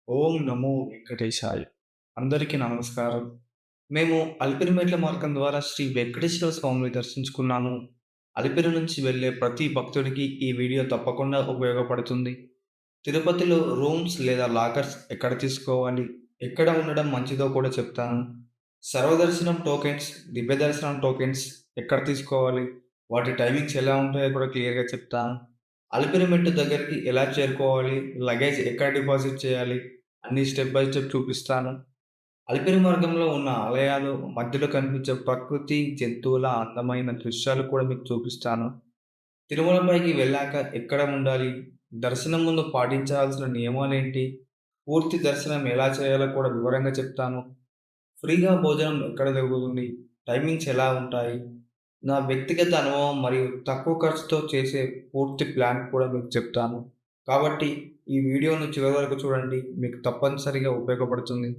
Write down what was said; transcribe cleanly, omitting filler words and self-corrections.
ఓం నమో వెంకటేశాయ. అందరికీ నమస్కారం. మేము అలిపిరిమెట్ల మార్గం ద్వారా శ్రీ వెంకటేశ్వర స్వామిని దర్శించుకున్నాము. అలిపిరి నుంచి వెళ్ళే ప్రతి భక్తుడికి ఈ వీడియో తప్పకుండా ఉపయోగపడుతుంది. తిరుపతిలో రూమ్స్ లేదా లాకర్స్ ఎక్కడ తీసుకోవాలి? ఎక్కడ ఉండడం మంచిదో కూడా చెప్తాను. సర్వదర్శనం టోకెన్స్, దివ్య దర్శనం టోకెన్స్ ఎక్కడ తీసుకోవాలి? వాటి టైమింగ్స్ ఎలా ఉంటాయో కూడా క్లియర్‌గా చెప్తాను. అలిపిరి మెట్టు దగ్గరికి ఎలా చేరుకోవాలి? లగేజ్ ఎక్కడ డిపాజిట్ చేయాలి? అన్నీ స్టెప్ బై స్టెప్ చూపిస్తాను. అలిపిరి మార్గంలో ఉన్న ఆలయాలు, మధ్యలో కనిపించే ప్రకృతి, జంతువుల అందమైన దృశ్యాలు కూడా మీకు చూపిస్తాను. తిరుమలపైకి వెళ్ళాక ఎక్కడ ఉండాలి? దర్శనం ముందు పాటించాల్సిన నియమాలేంటి? పూర్తి దర్శనం ఎలా చేయాలో కూడా వివరంగా చెప్తాను. ఫ్రీగా భోజనం ఎక్కడ దొరుకుతుంది? టైమింగ్స్ ఎలా ఉంటాయి? నా వ్యక్తిగత అనుభవం మరియు తక్కువ ఖర్చుతో చేసే పూర్తి ప్లాన్ కూడా మీకు చెప్తాను. కాబట్టి ఈ వీడియోను చివరి వరకు చూడండి. మీకు తప్పనిసరిగా ఉపయోగపడుతుంది.